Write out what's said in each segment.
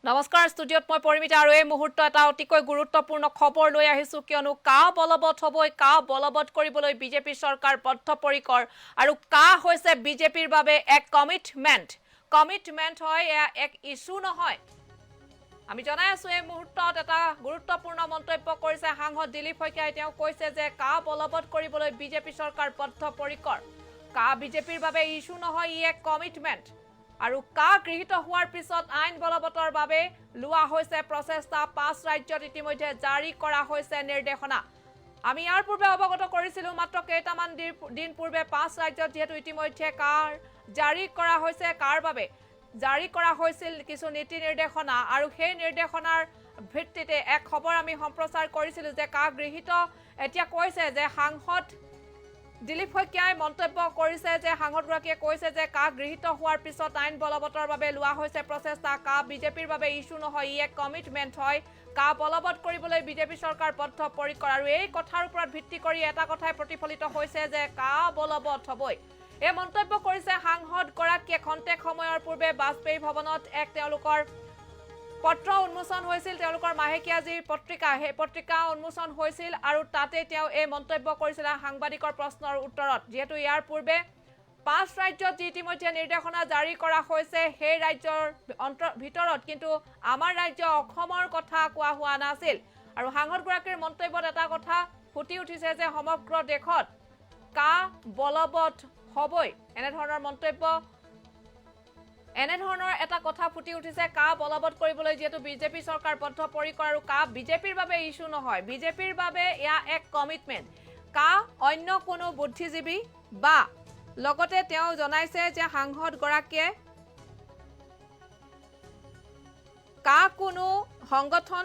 নমস্কাৰ ষ্টুডিঅ'ত মই পৰিমিতা আৰু এই মুহূৰ্ত এটা অতিকৈ গুৰুত্বপূৰ্ণ খবৰ লৈ আহিছো কিয়নো কা বলবৎ হ'বই কা বলবৎ কৰিবলৈ বিজেপি চৰকাৰ বদ্ধপৰিকৰ আৰু কা হৈছে বিজেপিৰ বাবে এক কমিটমেন্ট হয় এয়া এক ইস্যু নহয় আমি জনাই আছো এই মুহূৰ্তত এটা গুৰুত্বপূৰ্ণ মন্তব্য কৰিছে সাংসদ দিলীপ শইকীয়াই তেওঁ কৈছে যে কা বলবৎ কৰিবলৈ বিজেপি চৰকাৰ বদ্ধপৰিকৰ কা বিজেপিৰ বাবে ইস্যু নহয় ই এক কমিটমেন্ট আৰু কা গৃহীত হোৱাৰ পিছত আইন বলবতৰ বাবে লোৱা হৈছে প্ৰচেষ্টা 5 ৰাজ্যত ইতিমধ্যে জাৰি কৰা হৈছে নিৰ্দেশনা আমি ইয়াৰ পূৰ্বে অৱগত কৰিছিলো মাত্ৰ কেইটামান দিন পূৰ্বে 5 ৰাজ্যত যেহেতু ইতিমধ্যে কাৰ জাৰি কৰা হৈছে কাৰ বাবে জাৰি কৰা হৈছিল কিছু নীতি নিৰ্দেশনা আৰু সেই নিৰ্দেশনাৰ ভিত্তিতে এক খবৰ আমি সম্প্ৰচাৰ কৰিছিলো যে কা গৃহীত এতিয়া কৈছে যে সাংসদ দিলীপ শইকীয়াই মন্তব্য কৰিছে যে সাংসদগৰাকীয়ে কৈছে যে কা গৃহীত হোৱাৰ পিছত আইন বলবতৰ বাবে লোৱা হৈছে প্ৰচেষ্টা কা বিজেপিৰ বাবে ইস্যু নহয় ই এক কমিটমেন্ট হয় কা বলবৎ কৰিবলৈ বিজেপি চৰকাৰ বদ্ধপৰিকৰ আৰু এই কথাৰ ওপৰত ভিত্তি কৰি এটা কথাই প্ৰতিফলিত হৈছে যে কা বলবৎ হ'বই এই মন্তব্য কৰিছে সাংসদগৰাকীয়ে খন্তেক সময়ৰ পূৰ্বে বাজপেয়ী ভৱনত এক তেওঁলোকৰ পত্ৰ উন্মোচন হৈছিল তেওঁলোকৰ মাহেকীয়াজীৰ পত্ৰিকা সেই পত্ৰিকা উন্মোচন হৈছিল আৰু তাতে তেওঁ এই মন্তব্য কৰিছিল সাংবাদিকৰ প্ৰশ্নৰ উত্তৰত যেহেতু ইয়াৰ পূৰ্বে 5 ৰাজ্যত ইতিমধ্যে নিৰ্দেশনা জাৰি কৰা হৈছে সেই ৰাজ্যৰ ভিতৰত কিন্তু আমাৰ ৰাজ্য অসমৰ কথা কোৱা হোৱা নাছিল আৰু সাংসদগৰাকীৰ মন্তব্যত এটা কথা ফুটি উঠিছে যে সমগ্ৰ দেশত কা বলবৎ হ'বই এনেধৰণৰ এটা কথা ফুটি উঠিছে কা বলবৎ কৰিবলৈ যেহেতু বিজেপি চৰকাৰ বদ্ধপৰিকৰ আৰু কা বিজেপিৰ বাবে ইস্যু নহয় বিজেপিৰ বাবে এয়া এক কমিটমেন্ট কা অন্য কোনো বুদ্ধিজীৱী বা লগতে তেওঁ জনাইছে যে সাংসদগৰাকীয়ে কা কোনো সংগঠন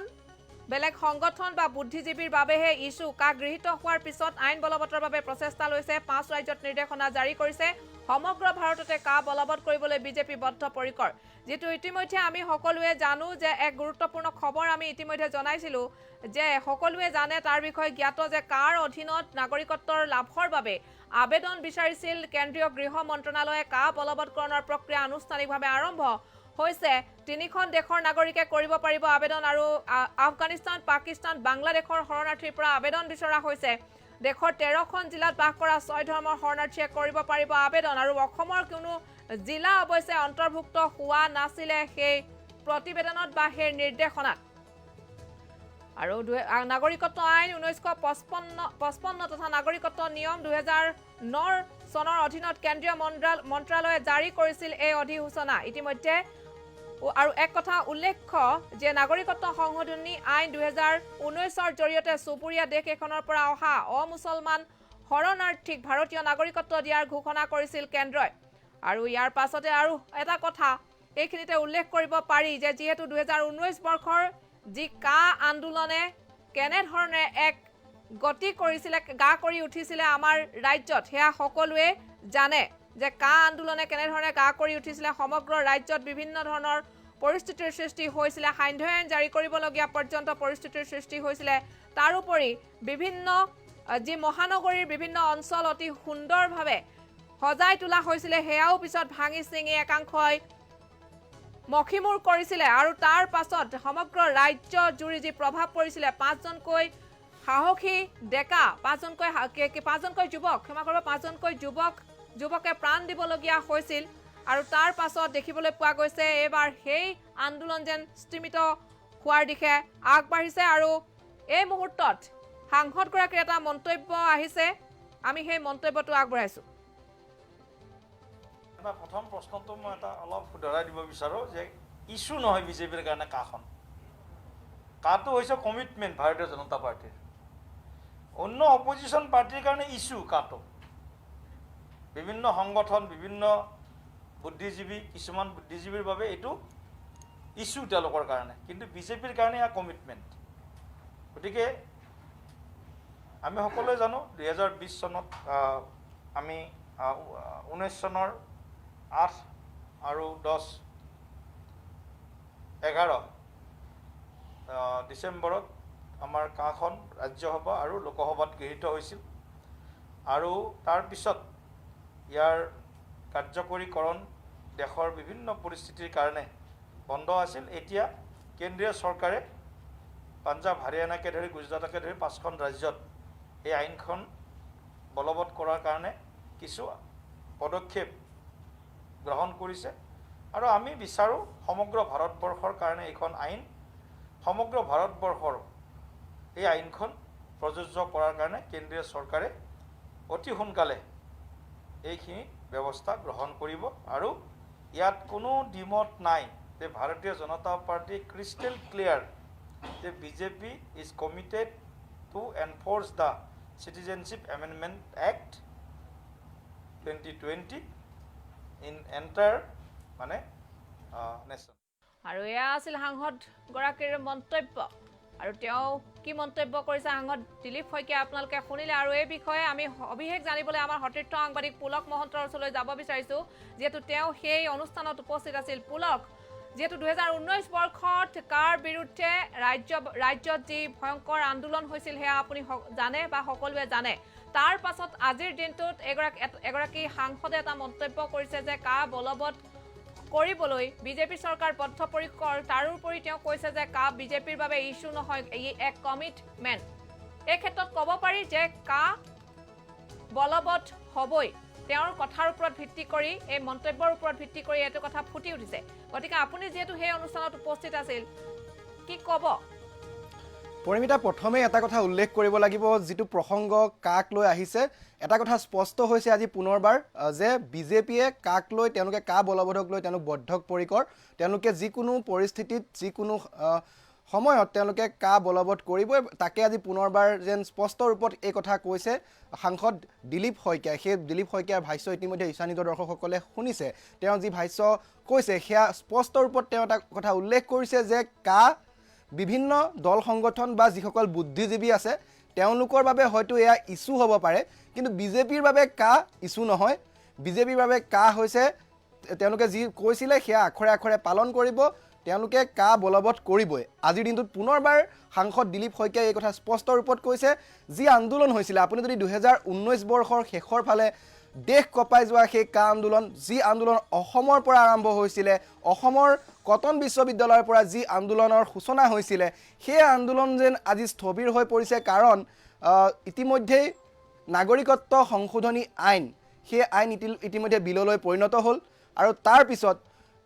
বেলেগ সংগঠন বা বুদ্ধিজীৱীৰ বাবেহে ইস্যু কা গৃহীত হোৱাৰ পিছত আইন বলবতৰ বাবে প্ৰচেষ্টা লৈছে 5 ৰাজ্যত নিৰ্দেশনা জাৰি কৰিছে সমগ্ৰ ভাৰততে কা বলবৎ কৰিবলৈ বিজেপি বদ্ধপৰিকৰ যেটো ইতিমধ্যে আমি সকলোৱে জানো যে এক গুৰুত্বপূৰ্ণ খবৰ আমি ইতিমধ্যে জনাইছিলো যে সকলোৱে জানে তাৰ বিষয়ে জ্ঞাত যে কাৰ অধীনত নাগৰিকত্বৰ লাভৰ বাবে আবেদন বিচাৰিছিল কেন্দ্ৰীয় গৃহ মন্ত্ৰণালয়ে কা বলবৎকৰণৰ প্ৰক্ৰিয়া আনুষ্ঠানিকভাৱে আৰম্ভ হৈছে তিনিখন দেশৰ নাগৰিকে কৰিব পাৰিব আবেদন আৰু আফগানিস্তান পাকিস্তান বাংলাদেশৰ শৰণাৰ্থীৰ পৰা আবেদন বিচৰা হৈছে দেশৰ 13খন জিলাত বাস কৰা 6 ধৰ্মৰ শৰণাৰ্থীয়ে কৰিব পাৰিব আবেদন আৰু অসমৰ কোনো জিলা অৱশ্যে অন্তৰ্ভুক্ত হোৱা নাছিলে সেই প্ৰতিবেদনত বা সেই নিৰ্দেশনাত আৰু নাগৰিকত্ব আইন 1955 তথা নাগৰিকত্ব নিয়ম 2009 চনৰ অধীনত কেন্দ্ৰীয় মন্ত্ৰালয়ে জাৰি কৰিছিল এই অধিসূচনা ইতিমধ্যে আৰু এক কথা উল্লেখ্য যে নাগৰিকত্ব সংশোধনী আইন 2019ৰ জৰিয়তে সুপুৰীয়া দেশ এখনৰ পৰা অহা অমুছলমান শৰণাৰ্থীক ভাৰতীয় নাগৰিকত্ব দিয়াৰ ঘোষণা কৰিছিল কেন্দ্ৰই আৰু ইয়াৰ পাছতে আৰু এটা কথা এইখিনিতে উল্লেখ কৰিব পাৰি যে যেহেতু 2019 বৰ্ষৰ যি কা আন্দোলনে কেনে ধৰণে এক গতি কৰিছিলে গা কৰি উঠিছিলে আমাৰ ৰাজ্যত হেয়া সকলোৱে জানে যে কা আন্দোলনে কেনে ধৰণে গা কৰি উঠিছিলে সমগ্ৰ ৰাজ্যত বিভিন্ন ধৰণৰ পৰিস্থিতিৰ সৃষ্টি হৈছিল সান্ধ্য আইন জাৰি কৰিবলগীয়া পৰ্যন্ত পৰিস্থিতিৰ সৃষ্টি হৈছিল তাৰ উপৰি বিভিন্ন যি মহানগৰীৰ বিভিন্ন অঞ্চল অতি সুন্দৰভাৱে সজাই তোলা হৈছিল হেয়াও পিছত ভাঙি চিঙি একাংশই মখিমুৰ কৰিছিল আৰু তাৰ পাছত সমগ্ৰ ৰাজ্য জুৰি যি প্ৰভাৱ পৰিছিল 5জনকৈ সাহসী ডেকা 5জনকৈ যুৱক ক্ষমা কৰিব 5জনকৈ যুৱকে প্ৰাণ দিবলগীয়া হৈছিল আৰু তাৰ পাছত দেখিবলৈ পোৱা গৈছে এবাৰ সেই আন্দোলন যেন স্তিমিত হোৱাৰ দিশে আগবাঢ়িছে আৰু এই মুহূৰ্তত সাংসদগৰাকীৰ এটা মন্তব্য আহিছে আমি সেই মন্তব্যটো আগবঢ়াইছো প্ৰথম প্ৰশ্নটো মই এটা অলপ শুধৰাই দিব বিচাৰো যে ইস্যু নহয় বিজেপিৰ কাৰণে কাটো হৈছে কমিটমেন্ট ভাৰতীয় জনতা পাৰ্টিৰ অন্য অপজিশন পাৰ্টিৰ কাৰণে ইস্যু কাটো বিভিন্ন সংগঠন বিভিন্ন বুদ্ধিজীৱী কিছুমান বুদ্ধিজীৱীৰ বাবে এইটো ইস্যু তেওঁলোকৰ কাৰণে কিন্তু বিজেপিৰ কাৰণে এয়া কমিটমেন্ট গতিকে আমি সকলোৱে জানো 2020 চনত আমি 19 চনৰ 8 আৰু 10 11 ডিসেম্বৰত আমাৰ কাখন ৰাজ্যসভা আৰু লোকসভাত গৃহীত হৈছিল আৰু তাৰ পিছত ইয়াৰ কাৰ্যকৰীকৰণ দেশৰ বিভিন্ন পৰিস্থিতিৰ কাৰণে বন্ধ আছিল এতিয়া কেন্দ্ৰীয় চৰকাৰে পাঞ্জাৱ হাৰিয়ানাকে ধৰি গুজৰাটকে ধৰি 5খন ৰাজ্যত এই আইনখন বলবৎ কৰাৰ কাৰণে কিছু পদক্ষেপ গ্ৰহণ কৰিছে আৰু আমি বিচাৰোঁ সমগ্ৰ ভাৰতবৰ্ষৰ কাৰণে এইখন আইন সমগ্ৰ ভাৰতবৰ্ষৰ এই আইনখন প্ৰযোজ্য কৰাৰ কাৰণে কেন্দ্ৰীয় চৰকাৰে অতি সোনকালে এইখিনি ব্যৱস্থা গ্ৰহণ কৰিব আৰু ইয়াত কোনো দ্বিমত নাই যে ভাৰতীয় জনতা পাৰ্টি ক্ৰিষ্টেল ক্লিয়াৰ যে BJP is committed to enforce the Citizenship Amendment Act 2020 in entire মানে নেশ্যন। আৰু এয়া আছিল সাংসদ গৰাকীৰ মন্তব্য আৰু তেওঁ কি মন্তব্য কৰিছে সাংসদ দিলীপ শইকীয়া আপোনালোকে শুনিলে আৰু এই বিষয়ে আমি অভিষেক জানিবলৈ আমাৰ সতীৰ্থ সাংবাদিক পুলক মহন্তৰ ওচৰলৈ যাব বিচাৰিছোঁ যিহেতু তেওঁ সেই অনুষ্ঠানত উপস্থিত আছিল। পুলক, যেহেতু 2019 বৰ্ষত কাৰ বিৰুদ্ধে ৰাজ্যত যি ভয়ংকৰ আন্দোলন হৈছিল সেয়া আপুনি জানে বা সকলোৱে জানে, তাৰ পাছত আজিৰ দিনটোত এগৰাকী সাংসদে এটা মন্তব্য কৰিছে যে কা বলবৎ কৰিবলৈ বিজেপি চৰকাৰ বদ্ধপৰিকৰ। তাৰোপৰি তেওঁ কৈছে যে কা বিজেপিৰ বাবে ইস্যু নহয়, ই এক কমিটমেণ্ট। এই ক্ষেত্ৰত ক'ব পাৰি যে কা বলবৎ হ'বই। তেওঁৰ কথাৰ ওপৰত ভিত্তি কৰি এই মন্তব্যৰ ওপৰত ভিত্তি কৰি এইটো কথা ফুটি উঠিছে। গতিকে আপুনি যিহেতু সেই অনুষ্ঠানত উপস্থিত আছিল, কি ক'ব? পৰিমিতা, প্ৰথমে এটা কথা উল্লেখ কৰিব লাগিব, যিটো প্ৰসংগ কাক লৈ আহিছে, এটা কথা স্পষ্ট হৈছে আজি পুনৰবাৰ যে বিজেপিয়ে কাক লৈ, তেওঁলোকে কা বলবৎক লৈ তেওঁলোক বদ্ধপৰিকৰ। তেওঁলোকে যিকোনো পৰিস্থিতিত যিকোনো সময়ত তেওঁলোকে কা বলবৎ কৰিবই। তাকে আজি পুনৰবাৰ যেন স্পষ্ট ৰূপত এই কথা কৈছে সাংসদ দিলীপ শইকীয়াই। সেই দিলীপ শইকীয়াৰ ভাষ্য ইতিমধ্যে ঈশানীত দৰ্শকসকলে শুনিছে। তেওঁ যি ভাষ্য কৈছে সেয়া স্পষ্ট ৰূপত তেওঁ এটা কথা উল্লেখ কৰিছে যে কা বিভিন্ন দল সংগঠন বা যিসকল বুদ্ধিজীৱী আছে তেওঁলোকৰ বাবে হয়তো এয়া ইস্যু হ'ব পাৰে, কিন্তু বিজেপিৰ বাবে কা ইস্যু নহয়। বিজেপিৰ বাবে কা হৈছে তেওঁলোকে যি কৈছিলে সেয়া আখৰে আখৰে পালন কৰিব, তেওঁলোকে কা বলবৎ কৰিবই। আজিৰ দিনটোত পুনৰবাৰ সাংসদ দিলীপ শইকীয়াই এই কথা স্পষ্ট ৰূপত কৈছে। যি আন্দোলন হৈছিলে, আপুনি যদি 2019 বৰ্ষৰ শেষৰ ফালে দেশ কঁপাই যোৱা সেই কা আন্দোলন, যি আন্দোলন অসমৰ পৰা আৰম্ভ হৈছিলে, অসমৰ কটন বিশ্ববিদ্যালয়ৰ পৰা যি আন্দোলনৰ সূচনা হৈছিলে, সেই আন্দোলন যেন আজি স্থবিৰ হৈ পৰিছে। কাৰণ ইতিমধ্যেই নাগৰিকত্ব সংশোধনী আইন, সেই আইন ইতিমধ্যে বিললৈ পৰিণত হ'ল। আৰু তাৰ পিছত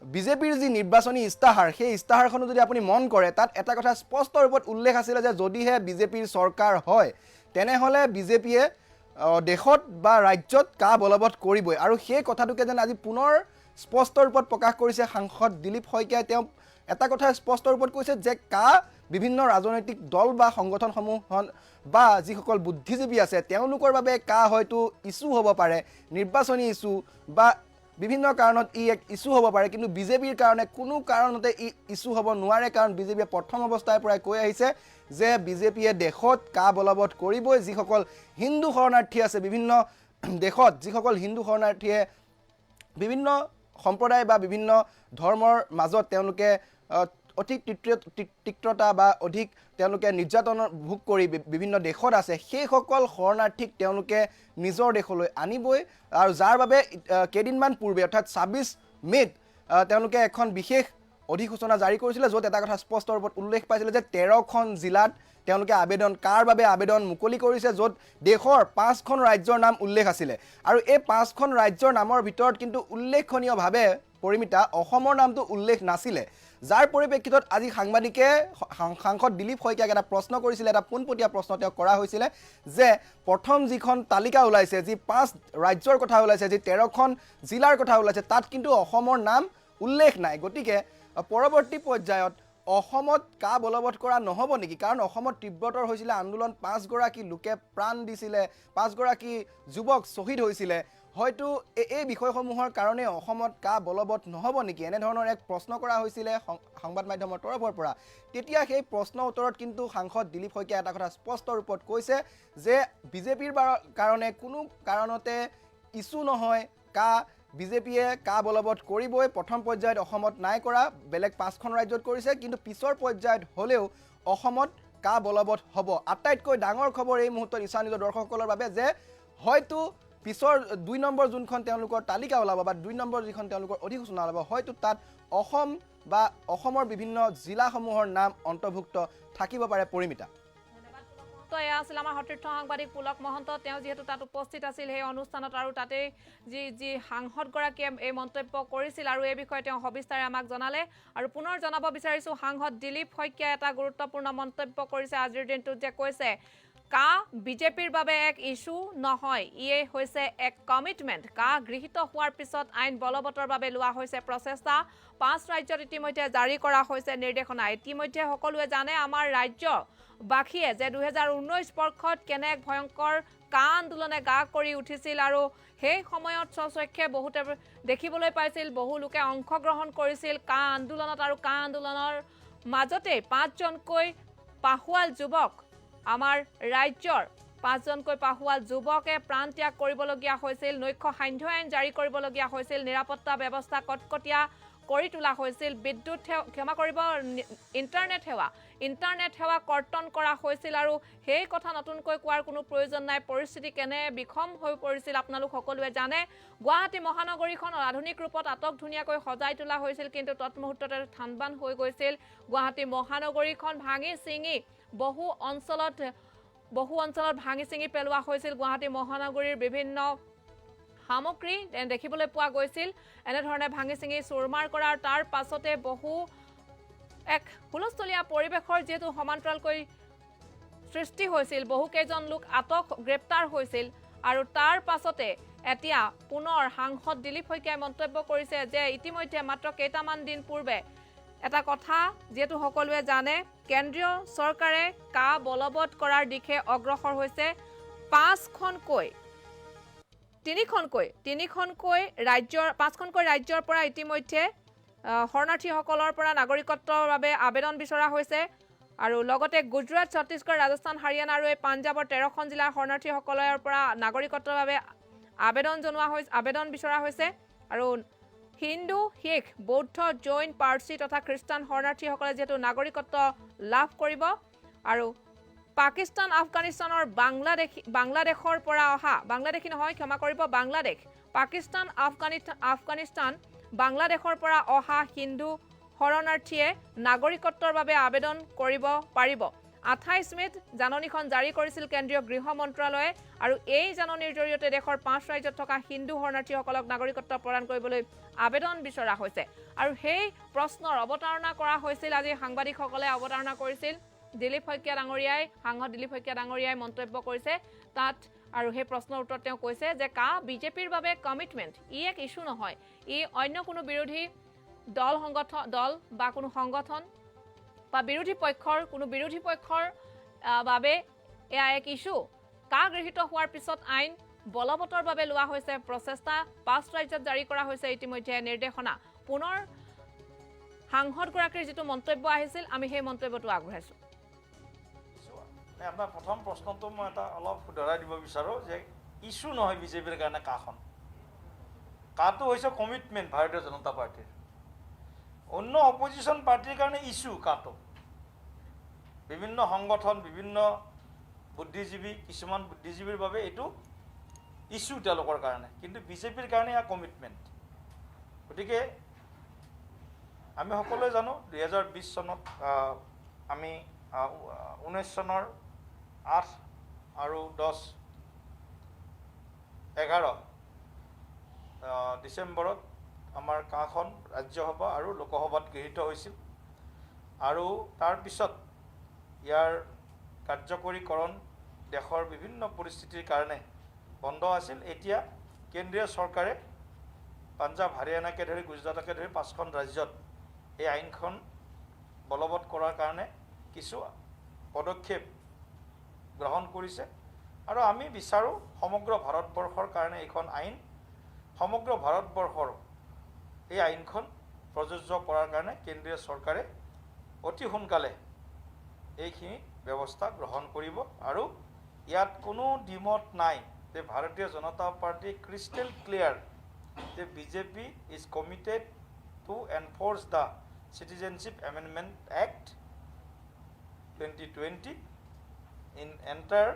বিজেপিৰ যি নিৰ্বাচনী ইস্তাহাৰ, সেই ইস্তাহাৰখনো যদি আপুনি মন কৰে, তাত এটা কথা স্পষ্ট ৰূপত উল্লেখ আছিলে যে যদিহে বিজেপিৰ চৰকাৰ হয় তেনেহ'লে বিজেপিয়ে দেশত বা ৰাজ্যত কা বলবৎ কৰিবই। আৰু সেই কথাটোকে যেন আজি পুনৰ স্পষ্ট ৰূপত প্ৰকাশ কৰিছে সাংসদ দিলীপ শইকীয়াই। তেওঁ এটা কথা স্পষ্ট ৰূপত কৈছে যে কা বিভিন্ন ৰাজনৈতিক দল বা সংগঠনসমূহ বা যিসকল বুদ্ধিজীৱী আছে তেওঁলোকৰ বাবে কা হয়তো ইস্যু হ'ব পাৰে, নিৰ্বাচনী ইস্যু বা বিভিন্ন কাৰণত ই এক ইস্যু হ'ব পাৰে, কিন্তু বিজেপিৰ কাৰণে কোনো কাৰণতে ই ইস্যু হ'ব নোৱাৰে। কাৰণ বিজেপিয়ে প্ৰথম অৱস্থাৰ পৰাই কৈ আহিছে যে বিজেপিয়ে দেশত কা বলবৎ কৰিবই। যিসকল হিন্দু শৰণাৰ্থী আছে বিভিন্ন দেশত, যিসকল হিন্দু শৰণাৰ্থীয়ে বিভিন্ন সম্প্ৰদায় বা বিভিন্ন ধৰ্মৰ মাজত তেওঁলোকে অধিক তিক্ততা বা অধিক তেওঁলোকে নিৰ্যাতনৰ ভোগ কৰি বিভিন্ন দেশত আছে, সেইসকল শৰণাৰ্থীক তেওঁলোকে নিজৰ দেশলৈ আনিবই। আৰু যাৰ বাবে কেইদিনমান পূৰ্বে অৰ্থাৎ 26 মে'ত তেওঁলোকে এখন বিশেষ অধিসূচনা জাৰি কৰিছিলে, য'ত এটা কথা স্পষ্ট ৰূপত উল্লেখ পাইছিলে যে 13খন জিলাত তেওঁলোকে আবেদন কাৰ বাবে আবেদন মুকলি কৰিছে, য'ত দেশৰ 5খন ৰাজ্যৰ নাম উল্লেখ আছিলে। আৰু এই 5খন ৰাজ্যৰ নামৰ ভিতৰত কিন্তু উল্লেখনীয়ভাৱে পৰিমিতা অসমৰ নামটো উল্লেখ নাছিলে। যাৰ পৰিপ্ৰেক্ষিতত আজি সাংবাদিকে সাংসদ দিলীপ শইকীয়াক এটা প্ৰশ্ন কৰিছিলে, এটা পোনপটীয়া প্ৰশ্ন তেওঁ কৰা হৈছিলে যে প্ৰথম যিখন তালিকা ওলাইছে, যি 5 ৰাজ্যৰ কথা ওলাইছে, যি 13খন জিলাৰ কথা ওলাইছে, তাত কিন্তু অসমৰ নাম উল্লেখ নাই। গতিকে পৰৱৰ্তী পৰ্যায়ত অসমত কা বলবৎ কৰা নহ'ব নেকি? কাৰণ অসমত তীব্ৰতৰ হৈছিলে আন্দোলন, 5 গৰাকী লোকে প্ৰাণ দিছিলে, 5 গৰাকী যুৱক শ্বহীদ হৈছিলে। হয়তো এই বিষয়সমূহৰ কাৰণে অসমত কা বলবৎ নহ'ব নেকি, এনেধৰণৰ এক প্ৰশ্ন কৰা হৈছিলে সংবাদ মাধ্যমৰ তৰফৰ পৰা। তেতিয়া সেই প্ৰশ্নৰ উত্তৰত কিন্তু সাংসদ দিলীপ শইকীয়াই এটা কথা স্পষ্ট ৰূপত কৈছে যে বিজেপিৰ কাৰণে কোনো কাৰণতে ইস্যু নহয় কা, বিজেপিয়ে কা বলবৎ কৰিবই। প্ৰথম পৰ্যায়ত অসমত নাই কৰা, বেলেগ 5খন ৰাজ্যত কৰিছে, কিন্তু পিছৰ পৰ্যায়ত হ'লেও অসমত কা বলবৎ হ'ব। আটাইতকৈ ডাঙৰ খবৰ এই মুহূৰ্তত ঈশানীত দৰ্শকসকলৰ বাবে যে হয়তো পিছৰ 2 নম্বৰ যোনখন তেওঁলোকৰ তালিকা ওলাব বা 2 নম্বৰ যিখন তেওঁলোকৰ অধিসূচনা ওলাব, হয়তো তাত অসম বা অসমৰ বিভিন্ন জিলাসমূহৰ নাম অন্তৰ্ভুক্ত থাকিব পাৰে পৰিমিতা। তো এয়া আছিল আমাৰ সতীৰ্থ সাংবাদিক পুলক মহন্ত। তেওঁ যিহেতু তাত উপস্থিত আছিল সেই অনুষ্ঠানত আৰু তাতেই যি সাংসদগৰাকীয়ে এই মন্তব্য কৰিছিল আৰু এই বিষয়ে তেওঁ সবিস্তাৰে আমাক জনালে। আৰু পুনৰ জনাব বিচাৰিছোঁ, সাংসদ দিলীপ শইকীয়াই এটা গুৰুত্বপূৰ্ণ মন্তব্য কৰিছে আজিৰ দিনটোত, যে কৈছে কা বিজেপিৰ বাবে এক ইস্যু নহয়, ইয়ে হৈছে এক কমিটমেণ্ট। কা গৃহীত হোৱাৰ পিছত আইন বলবতৰ বাবে লোৱা হৈছে প্ৰচেষ্টা। 5 ৰাজ্যত ইতিমধ্যে জাৰি কৰা হৈছে নিৰ্দেশনা। ইতিমধ্যে সকলোৱে জানে আমাৰ ৰাজ্যবাসীয়ে যে 2019 বৰ্ষত কেনে এক ভয়ংকৰ কা আন্দোলনে গা কৰি উঠিছিল আৰু সেই সময়ত স্বচক্ষে বহুতে দেখিবলৈ পাইছিল, বহু লোকে অংশগ্ৰহণ কৰিছিল কা আন্দোলনত। আৰু কা আন্দোলনৰ মাজতে 5জনকৈ পাহোৱাল যুৱক, আমাৰ ৰাজ্যৰ 5জনকৈ পাহোৱাল যুৱকে প্ৰাণ ত্যাগ কৰিবলগীয়া হৈছিল, নৈশ সান্ধ্য আইন জাৰি কৰিবলগীয়া হৈছিল, নিৰাপত্তা ব্যৱস্থা কটকটীয়া কৰি তোলা হৈছিল, বিদ্যুৎ ক্ষমা কৰিব ইণ্টাৰনেট সেৱা কৰ্তন কৰা হৈছিল। আৰু সেই কথা নতুনকৈ কোৱাৰ কোনো প্ৰয়োজন নাই। পৰিস্থিতি কেনে বিষম হৈ পৰিছিল আপোনালোক সকলোৱে জানে। গুৱাহাটী মহানগৰীখন আধুনিক ৰূপত আটক ধুনীয়াকৈ সজাই তোলা হৈছিল, কিন্তু তৎমুহূৰ্ততে থানবান হৈ গৈছিল। গুৱাহাটী মহানগৰীখন ভাঙি ছিঙি বহু অঞ্চলত ভাঙি ছিঙি পেলোৱা হৈছিল। গুৱাহাটী মহানগৰীৰ বিভিন্ন সামগ্ৰী দেখিবলৈ পোৱা গৈছিল এনেধৰণে ভাঙি ছিঙি চুৰমাৰ কৰাৰ। তাৰ পাছতে বহু এক হুলস্থলীয়া পৰিৱেশৰ যিহেতু সমান্তৰালকৈ সৃষ্টি হৈছিল, বহুকেইজন লোক গ্ৰেপ্তাৰ হৈছিল। আৰু তাৰ পাছতে এতিয়া পুনৰ সাংসদ দিলীপ শইকীয়াই মন্তব্য কৰিছে যে ইতিমধ্যে মাত্ৰ কেইটামান দিন পূৰ্বে এটা কথা যিহেতু সকলোৱে জানে, কেন্দ্ৰীয় চৰকাৰে কা বলবৎ কৰাৰ দিশে অগ্ৰসৰ হৈছে। 5খনকৈ ৰাজ্যৰ পৰা ইতিমধ্যে শৰণাৰ্থীসকলৰ পৰা নাগৰিকত্বৰ বাবে আবেদন বিচৰা হৈছে। আৰু লগতে গুজৰাট, ছত্তীশগড়, ৰাজস্থান, হাৰিয়ানা আৰু এই পাঞ্জাৱৰ 13খন জিলাৰ শৰণাৰ্থীসকলৰ পৰা নাগৰিকত্বৰ বাবে আবেদন বিচৰা হৈছে। আৰু হিন্দু, শিখ, বৌদ্ধ, জৈন, পাৰ্চী তথা খ্ৰীষ্টান শৰণাৰ্থীসকলে যিহেতু নাগৰিকত্ব লাভ কৰিব। আৰু পাকিস্তান, আফগানিস্তানৰ বাংলাদেশৰ পৰা অহা পাকিস্তান, আফগানিস্তান, বাংলাদেশৰ পৰা অহা হিন্দু শৰণাৰ্থীয়ে নাগৰিকত্বৰ বাবে আবেদন কৰিব পাৰিব। 28 মে'ত জাননীখন জাৰি কৰিছিল কেন্দ্ৰীয় গৃহ মন্ত্ৰালয়ে। আৰু এই জাননীৰ জৰিয়তে দেশৰ 5 ৰাজ্যত থকা হিন্দু শৰণাৰ্থীসকলক নাগৰিকত্ব প্ৰদান কৰিবলৈ আবেদন বিচৰা হৈছে। আৰু সেই প্ৰশ্নৰ অৱতাৰণা কৰা হৈছিল, আজি সাংবাদিকসকলে অৱতাৰণা কৰিছিল। সাংসদ দিলীপ শইকীয়া ডাঙৰীয়াই মন্তব্য কৰিছে তাত। আৰু সেই প্ৰশ্নৰ উত্তৰত তেওঁ কৈছে যে কা বিজেপিৰ বাবে কমিটমেণ্ট, ই এক ইস্যু নহয়, ই অন্য কোনো বিৰোধী দল বা কোনো সংগঠন বা বিৰোধী পক্ষৰ বাবে এয়া এক ইস্যু। কা গৃহীত হোৱাৰ পিছত আইন বলবতৰ বাবে লোৱা হৈছে প্ৰচেষ্টা। 5 ৰাজ্যত জাৰি কৰা হৈছে ইতিমধ্যে নিৰ্দেশনা। পুনৰ সাংসদগৰাকীৰ যিটো মন্তব্য আহিছিল, আমি সেই মন্তব্যটো আগবঢ়াইছোঁ। আপোনাৰ প্ৰথম প্ৰশ্নটো মই এটা অলপ শুধৰাই দিব বিচাৰোঁ যে ইস্যু নহয় বিজেপিৰ কাৰণে কাখন। কাটো হৈছে কমিটমেণ্ট ভাৰতীয় জনতা পাৰ্টীৰ। অন্য অপজিশ্যন পাৰ্টীৰ কাৰণে ইস্যু কাটো। বিভিন্ন সংগঠন, বিভিন্ন কিছুমান বুদ্ধিজীৱীৰ বাবে এইটো ইস্যু তেওঁলোকৰ কাৰণে, কিন্তু বিজেপিৰ কাৰণে এয়া কমিটমেণ্ট। গতিকে আমি সকলোৱে জানো 2020 চনত আমি 19 চনৰ 8 আৰু 10, 11 ডিচেম্বৰত আমাৰ কাখন ৰাজ্যসভা আৰু লোকসভাত গৃহীত হৈছিল। আৰু তাৰপিছত ইয়াৰ কাৰ্যকৰীকৰণ দেশৰ বিভিন্ন পৰিস্থিতিৰ কাৰণে বন্ধ আছিল। এতিয়া কেন্দ্ৰীয় চৰকাৰে পাঞ্জাৱ, হাৰিয়ানাকে ধৰি গুজৰাটকে ধৰি 5খন ৰাজ্যত এই আইনখন বলবৎ কৰাৰ কাৰণে কিছু পদক্ষেপ গ্ৰহণ কৰিছে। আৰু আমি বিচাৰোঁ সমগ্ৰ ভাৰতবৰ্ষৰ কাৰণে এইখন আইন, সমগ্ৰ ভাৰতবৰ্ষৰ এই আইনখন প্ৰযোজ্য কৰাৰ কাৰণে কেন্দ্ৰীয় চৰকাৰে অতি সোনকালে এইখিনি ব্যৱস্থা গ্ৰহণ কৰিব। আৰু ইয়াত কোনো দ্বিমত নাই যে ভাৰতীয় জনতা পাৰ্টি ক্ৰিষ্টেল ক্লিয়াৰ যে BJP is committed to enforce the Citizenship Amendment Act 2020 in entire